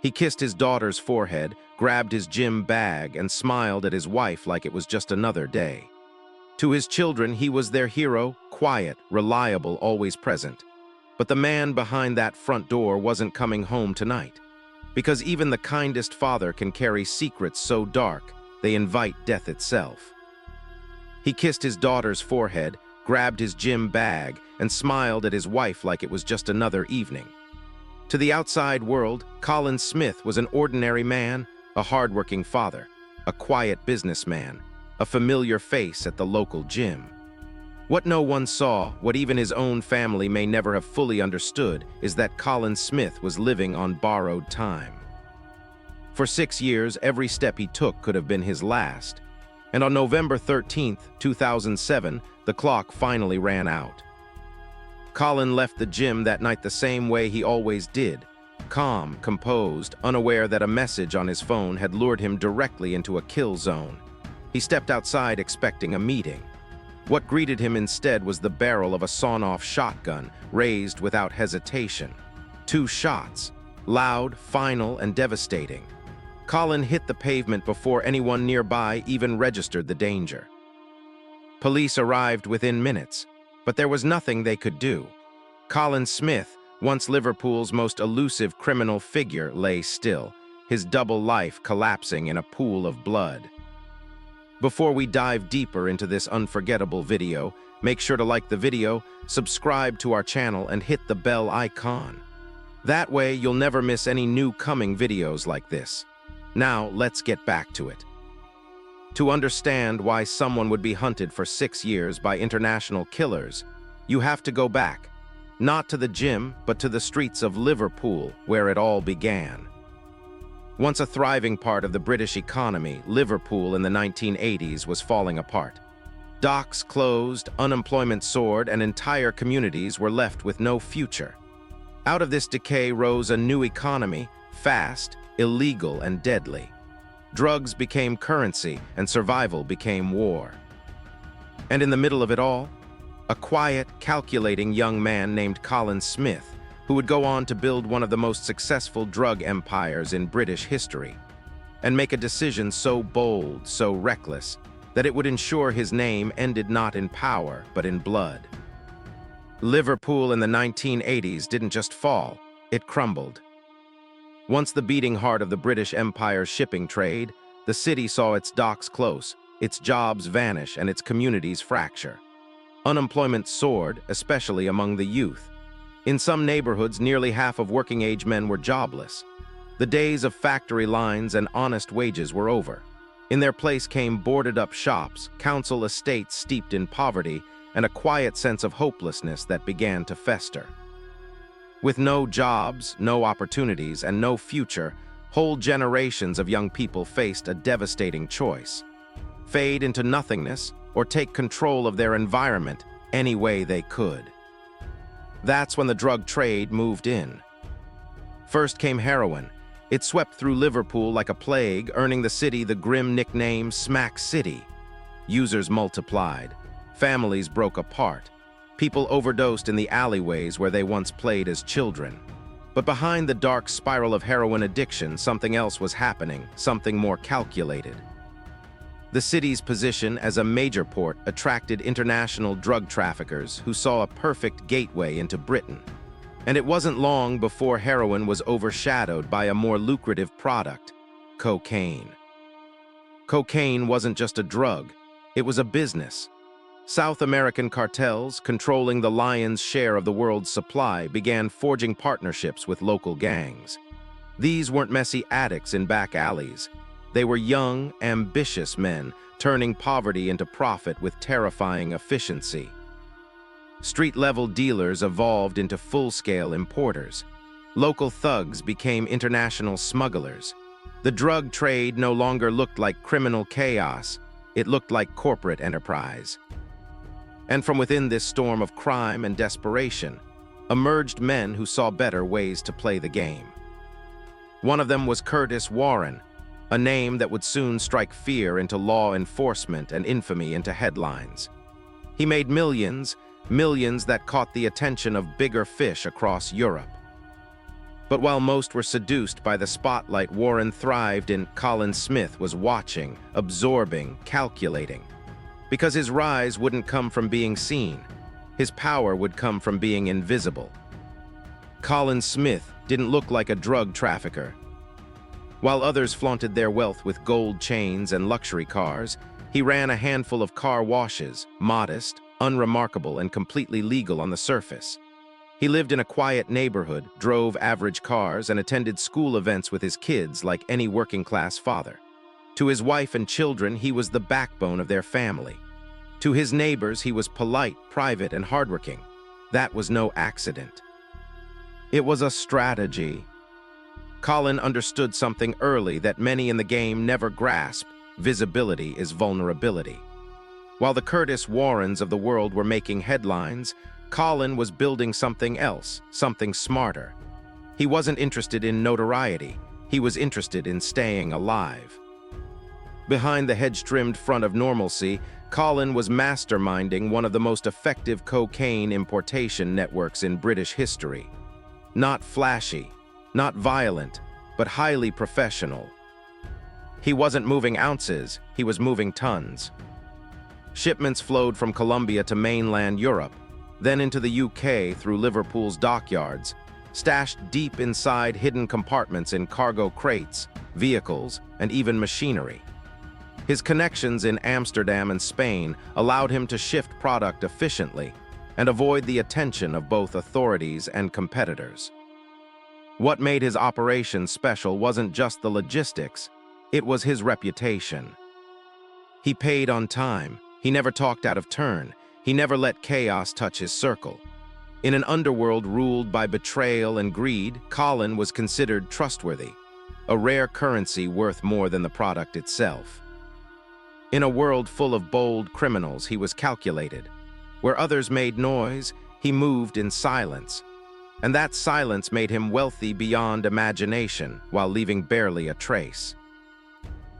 He kissed his daughter's forehead, grabbed his gym bag, and smiled at his wife like it was just another day. To his children, he was their hero, quiet, reliable, always present. But the man behind that front door wasn't coming home tonight. Because even the kindest father can carry secrets so dark, they invite death itself. He kissed his daughter's forehead, grabbed his gym bag, and smiled at his wife like it was just another evening. To the outside world, Colin Smith was an ordinary man, a hardworking father, a quiet businessman, a familiar face at the local gym. What no one saw, what even his own family may never have fully understood, is that Colin Smith was living on borrowed time. For 6 years, every step he took could have been his last. And on November 13, 2007, the clock finally ran out. Colin left the gym that night the same way he always did, calm, composed, unaware that a message on his phone had lured him directly into a kill zone. He stepped outside expecting a meeting. What greeted him instead was the barrel of a sawn-off shotgun, raised without hesitation. 2 shots, loud, final, and devastating. Colin hit the pavement before anyone nearby even registered the danger. Police arrived within minutes, but there was nothing they could do. Colin Smith, once Liverpool's most elusive criminal figure, lay still, his double life collapsing in a pool of blood. Before we dive deeper into this unforgettable video, make sure to like the video, subscribe to our channel, and hit the bell icon. That way, you'll never miss any new coming videos like this. Now, let's get back to it. To understand why someone would be hunted for 6 years by international killers, you have to go back, not to the gym, but to the streets of Liverpool, where it all began. Once a thriving part of the British economy, Liverpool in the 1980s was falling apart. Docks closed, unemployment soared, and entire communities were left with no future. Out of this decay rose a new economy, fast, illegal, and deadly. Drugs became currency, and survival became war. And in the middle of it all, a quiet, calculating young man named Colin Smith, who would go on to build one of the most successful drug empires in British history, and make a decision so bold, so reckless, that it would ensure his name ended not in power, but in blood. Liverpool in the 1980s didn't just fall, it crumbled. Once the beating heart of the British Empire's shipping trade, the city saw its docks close, its jobs vanish, and its communities fracture. Unemployment soared, especially among the youth. In some neighborhoods, nearly half of working-age men were jobless. The days of factory lines and honest wages were over. In their place came boarded-up shops, council estates steeped in poverty, and a quiet sense of hopelessness that began to fester. With no jobs, no opportunities, and no future, whole generations of young people faced a devastating choice: fade into nothingness or take control of their environment any way they could. That's when the drug trade moved in. First came heroin. It swept through Liverpool like a plague, earning the city the grim nickname Smack City. Users multiplied. Families broke apart. People overdosed in the alleyways where they once played as children. But behind the dark spiral of heroin addiction, something else was happening, something more calculated. The city's position as a major port attracted international drug traffickers who saw a perfect gateway into Britain. And it wasn't long before heroin was overshadowed by a more lucrative product: cocaine. Cocaine wasn't just a drug, it was a business. South American cartels, controlling the lion's share of the world's supply, began forging partnerships with local gangs. These weren't messy addicts in back alleys. They were young, ambitious men, turning poverty into profit with terrifying efficiency. Street-level dealers evolved into full-scale importers. Local thugs became international smugglers. The drug trade no longer looked like criminal chaos, it looked like corporate enterprise. And from within this storm of crime and desperation, emerged men who saw better ways to play the game. One of them was Curtis Warren, a name that would soon strike fear into law enforcement and infamy into headlines. He made millions that caught the attention of bigger fish across Europe. But while most were seduced by the spotlight, Warren thrived in Colin Smith was watching, absorbing, calculating. Because his rise wouldn't come from being seen. His power would come from being invisible. Colin Smith didn't look like a drug trafficker. While others flaunted their wealth with gold chains and luxury cars, he ran a handful of car washes, modest, unremarkable, and completely legal on the surface. He lived in a quiet neighborhood, drove average cars, and attended school events with his kids like any working-class father. To his wife and children, he was the backbone of their family. To his neighbors, he was polite, private, and hardworking. That was no accident. It was a strategy. Colin understood something early that many in the game never grasp: visibility is vulnerability. While the Curtis Warrens of the world were making headlines, Colin was building something else, something smarter. He wasn't interested in notoriety. He was interested in staying alive. Behind the hedge-trimmed front of normalcy, Colin was masterminding one of the most effective cocaine importation networks in British history. Not flashy, not violent, but highly professional. He wasn't moving ounces, he was moving tons. Shipments flowed from Colombia to mainland Europe, then into the UK through Liverpool's dockyards, stashed deep inside hidden compartments in cargo crates, vehicles, and even machinery. His connections in Amsterdam and Spain allowed him to shift product efficiently and avoid the attention of both authorities and competitors. What made his operation special wasn't just the logistics, it was his reputation. He paid on time, he never talked out of turn, he never let chaos touch his circle. In an underworld ruled by betrayal and greed, Colin was considered trustworthy, a rare currency worth more than the product itself. In a world full of bold criminals, he was calculated. Where others made noise, he moved in silence. And that silence made him wealthy beyond imagination, while leaving barely a trace.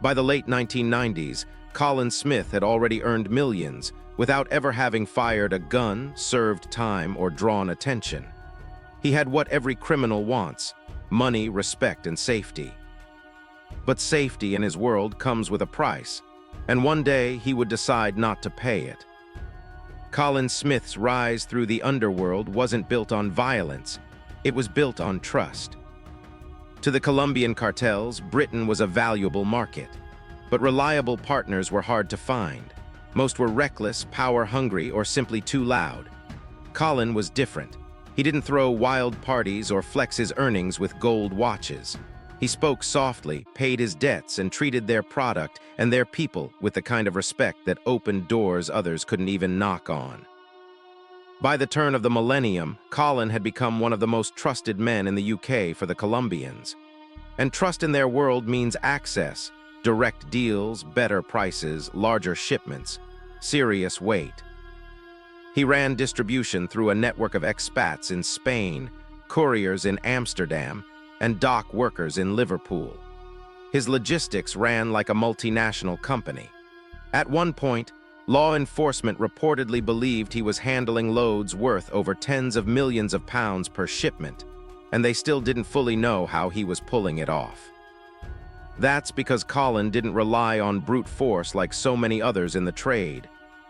By the late 1990s, Colin Smith had already earned millions without ever having fired a gun, served time, or drawn attention. He had what every criminal wants: money, respect, and safety. But safety in his world comes with a price, and one day he would decide not to pay it. Colin Smith's rise through the underworld wasn't built on violence, it was built on trust. To the Colombian cartels, Britain was a valuable market, but reliable partners were hard to find. Most were reckless, power-hungry, or simply too loud. Colin was different. He didn't throw wild parties or flex his earnings with gold watches. He spoke softly, paid his debts, and treated their product and their people with the kind of respect that opened doors others couldn't even knock on. By the turn of the millennium, Colin had become one of the most trusted men in the UK for the Colombians. And trust in their world means access, direct deals, better prices, larger shipments, serious weight. He ran distribution through a network of expats in Spain, couriers in Amsterdam, and dock workers in Liverpool. His logistics ran like a multinational company. At one point, law enforcement reportedly believed he was handling loads worth over tens of millions of pounds per shipment, and they still didn't fully know how he was pulling it off. That's because Colin didn't rely on brute force like so many others in the trade.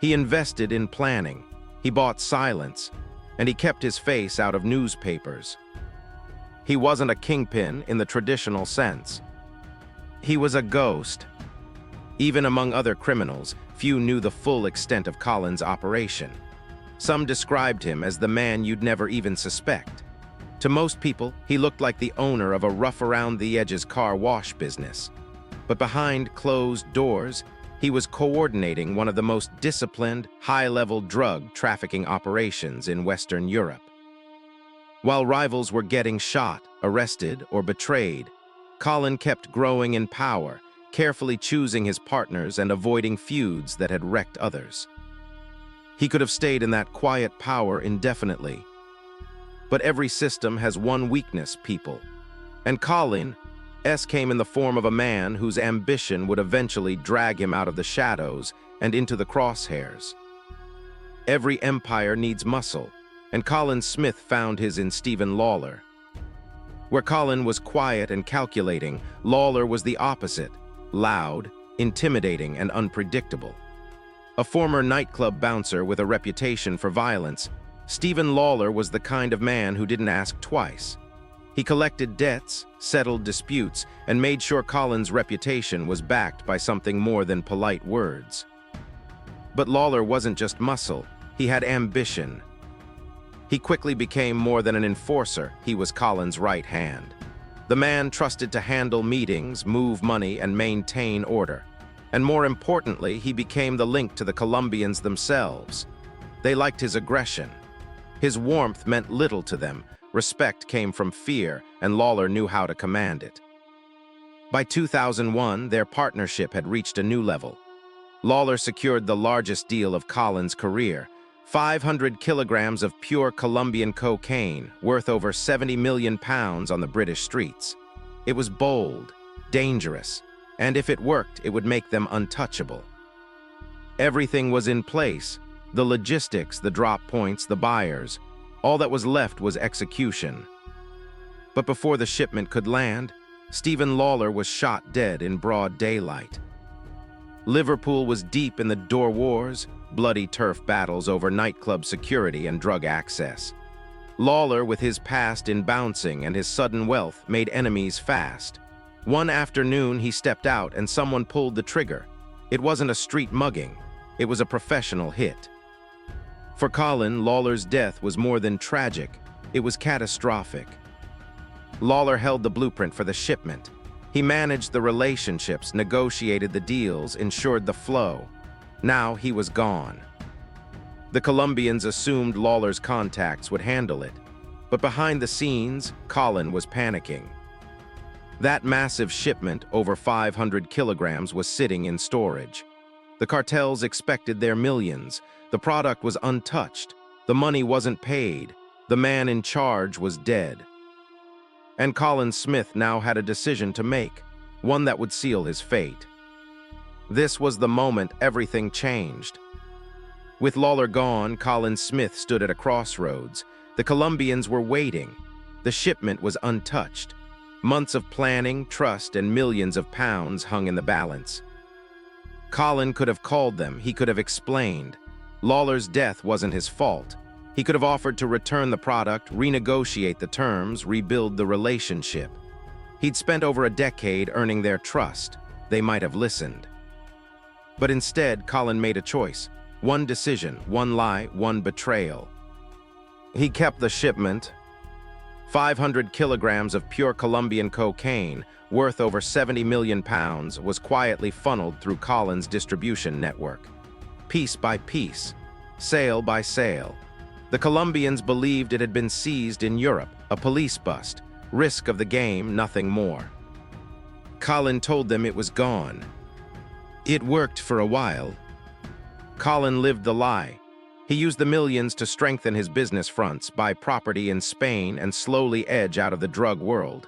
He invested in planning, he bought silence, and he kept his face out of newspapers. He wasn't a kingpin in the traditional sense. He was a ghost. Even among other criminals, few knew the full extent of Colin's operation. Some described him as the man you'd never even suspect. To most people, he looked like the owner of a rough-around-the-edges car wash business. But behind closed doors, he was coordinating one of the most disciplined, high-level drug trafficking operations in Western Europe. While rivals were getting shot, arrested, or betrayed, Colin kept growing in power, carefully choosing his partners and avoiding feuds that had wrecked others. He could have stayed in that quiet power indefinitely. But every system has one weakness, people. And Colin's came in the form of a man whose ambition would eventually drag him out of the shadows and into the crosshairs. Every empire needs muscle, and Colin Smith found his in Stephen Lawler. Where Colin was quiet and calculating, Lawler was the opposite, loud, intimidating, and unpredictable. A former nightclub bouncer with a reputation for violence, Stephen Lawler was the kind of man who didn't ask twice. He collected debts, settled disputes, and made sure Colin's reputation was backed by something more than polite words. But Lawler wasn't just muscle, he had ambition. He quickly became more than an enforcer, he was Colin's right hand. The man trusted to handle meetings, move money, and maintain order. And more importantly, he became the link to the Colombians themselves. They liked his aggression. His warmth meant little to them. Respect came from fear, and Lawler knew how to command it. By 2001, their partnership had reached a new level. Lawler secured the largest deal of Colin's career, 500 kilograms of pure Colombian cocaine, worth over 70 million pounds on the British streets. It was bold, dangerous, and if it worked, it would make them untouchable. Everything was in place, the logistics, the drop points, the buyers. All that was left was execution. But before the shipment could land, Stephen Lawler was shot dead in broad daylight. Liverpool was deep in the door wars, bloody turf battles over nightclub security and drug access. Lawler, with his past in bouncing and his sudden wealth, made enemies fast. One afternoon, he stepped out and someone pulled the trigger. It wasn't a street mugging. It was a professional hit. For Colin, Lawler's death was more than tragic. It was catastrophic. Lawler held the blueprint for the shipment. He managed the relationships, negotiated the deals, ensured the flow. Now he was gone. The Colombians assumed Lawler's contacts would handle it, but behind the scenes, Colin was panicking. That massive shipment, over 500 kilograms, was sitting in storage. The cartels expected their millions. The product was untouched. The money wasn't paid. The man in charge was dead. And Colin Smith now had a decision to make, one that would seal his fate. This was the moment everything changed. With Lawler gone, Colin Smith stood at a crossroads. The Colombians were waiting. The shipment was untouched. Months of planning, trust, and millions of pounds hung in the balance. Colin could have called them. He could have explained. Lawler's death wasn't his fault. He could have offered to return the product, renegotiate the terms, rebuild the relationship. He'd spent over a decade earning their trust. They might have listened. But instead, Colin made a choice. One decision, one lie, one betrayal. He kept the shipment. 500 kilograms of pure Colombian cocaine, worth over 70 million pounds, was quietly funneled through Colin's distribution network. Piece by piece, sale by sale. The Colombians believed it had been seized in Europe, a police bust. Risk of the game, nothing more. Colin told them it was gone. It worked for a while. Colin lived the lie. He used the millions to strengthen his business fronts, buy property in Spain, and slowly edge out of the drug world.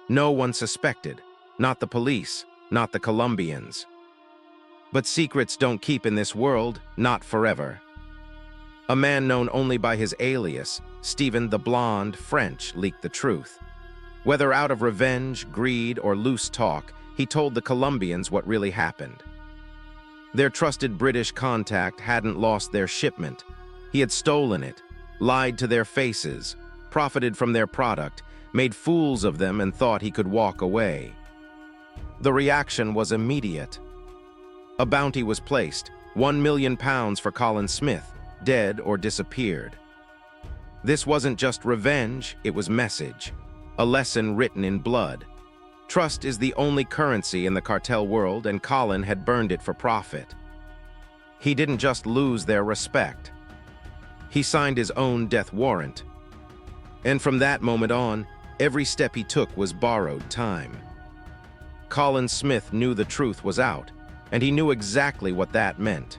No one suspected. Not the police, not the Colombians. But secrets don't keep in this world, not forever. A man known only by his alias, Stephen the Blonde French, leaked the truth. Whether out of revenge, greed, or loose talk, he told the Colombians what really happened. Their trusted British contact hadn't lost their shipment. He had stolen it, lied to their faces, profited from their product, made fools of them, and thought he could walk away. The reaction was immediate. A bounty was placed, 1 million pounds for Colin Smith, dead or disappeared. This wasn't just revenge, it was message, a lesson written in blood. Trust is the only currency in the cartel world, and Colin had burned it for profit. He didn't just lose their respect. He signed his own death warrant. And from that moment on, every step he took was borrowed time. Colin Smith knew the truth was out, and he knew exactly what that meant.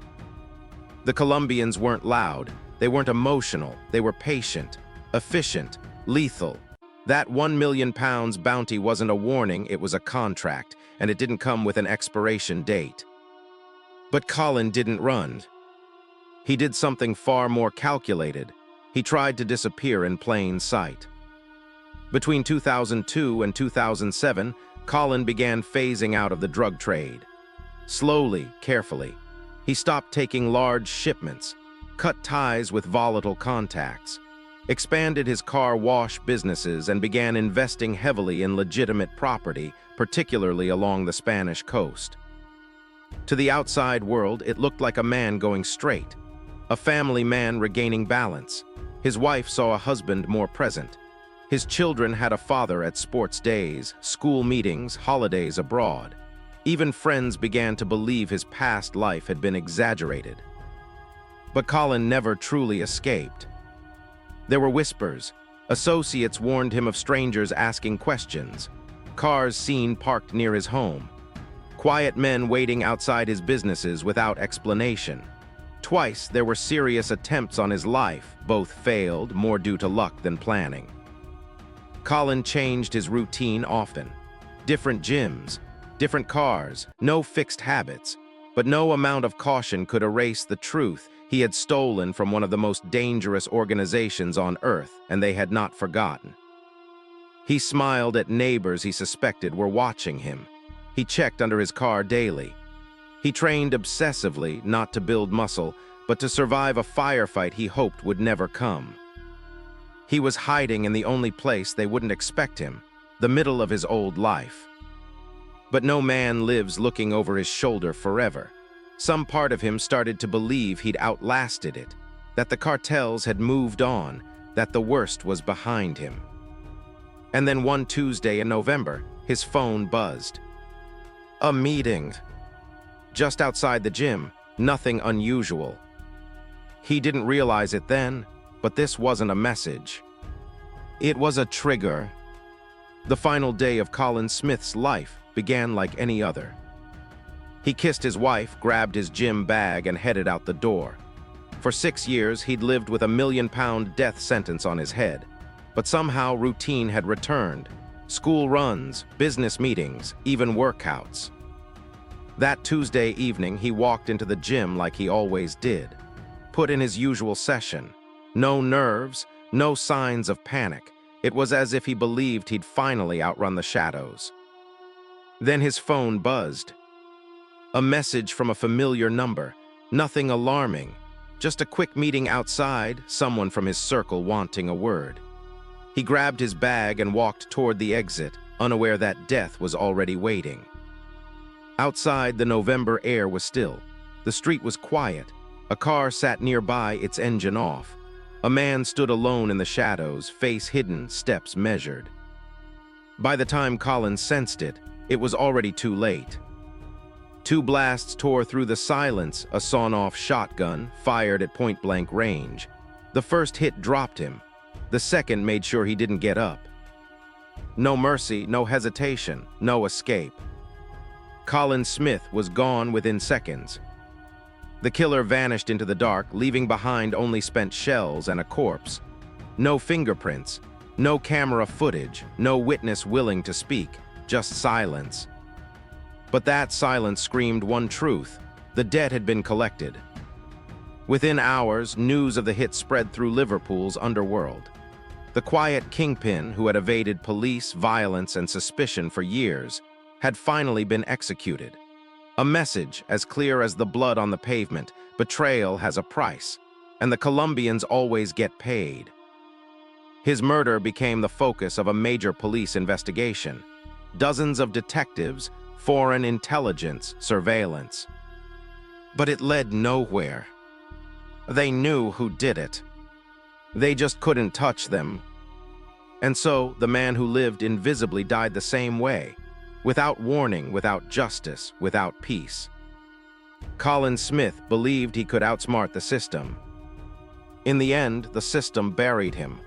The Colombians weren't loud, they weren't emotional, they were patient, efficient, lethal. That 1 million pounds bounty wasn't a warning, it was a contract, and it didn't come with an expiration date. But Colin didn't run. He did something far more calculated. He tried to disappear in plain sight. Between 2002 and 2007, Colin began phasing out of the drug trade. Slowly, carefully, he stopped taking large shipments, cut ties with volatile contacts, expanded his car wash businesses, and began investing heavily in legitimate property, particularly along the Spanish coast. To the outside world, it looked like a man going straight, a family man regaining balance. His wife saw a husband more present. His children had a father at sports days, school meetings, holidays abroad. Even friends began to believe his past life had been exaggerated. But Colin never truly escaped. There were whispers. Associates warned him of strangers asking questions. Cars seen parked near his home. Quiet men waiting outside his businesses without explanation. Twice there were serious attempts on his life, both failed, more due to luck than planning. Colin changed his routine often. Different gyms, different cars, no fixed habits. But no amount of caution could erase the truth. He had stolen from one of the most dangerous organizations on Earth, and they had not forgotten. He smiled at neighbors he suspected were watching him. He checked under his car daily. He trained obsessively, not to build muscle, but to survive a firefight he hoped would never come. He was hiding in the only place they wouldn't expect him, the middle of his old life. But no man lives looking over his shoulder forever. Some part of him started to believe he'd outlasted it, that the cartels had moved on, that the worst was behind him. And then one Tuesday in November, his phone buzzed. A meeting. Just outside the gym, nothing unusual. He didn't realize it then, but this wasn't a message. It was a trigger. The final day of Colin Smith's life began like any other. He kissed his wife, grabbed his gym bag, and headed out the door. For 6 years, he'd lived with a £1 million death sentence on his head. But somehow routine had returned. School runs, business meetings, even workouts. That Tuesday evening, he walked into the gym like he always did. Put in his usual session. No nerves, no signs of panic. It was as if he believed he'd finally outrun the shadows. Then his phone buzzed. A message from a familiar number. Nothing alarming. Just a quick meeting outside, someone from his circle wanting a word. He grabbed his bag and walked toward the exit, unaware that death was already waiting. Outside, the November air was still. The street was quiet. A car sat nearby, its engine off. A man stood alone in the shadows, face hidden, steps measured. By the time Colin sensed it, it was already too late. 2 blasts tore through the silence, a sawn-off shotgun, fired at point-blank range. The first hit dropped him. The second made sure he didn't get up. No mercy, no hesitation, no escape. Colin Smith was gone within seconds. The killer vanished into the dark, leaving behind only spent shells and a corpse. No fingerprints, no camera footage, no witness willing to speak, just silence. But that silence screamed one truth: the debt had been collected. Within hours, news of the hit spread through Liverpool's Underworld. The quiet kingpin, who had evaded police, violence, and suspicion for years, had finally been executed. A message as clear as the blood on the pavement: betrayal has a price, and the Colombians always get paid. His murder became the focus of a major police investigation. Dozens of detectives, foreign intelligence, surveillance. But it led nowhere. They knew who did it. They just couldn't touch them. And so, the man who lived invisibly died the same way, without warning, without justice, without peace. Colin Smith believed he could outsmart the system. In the end, the system buried him.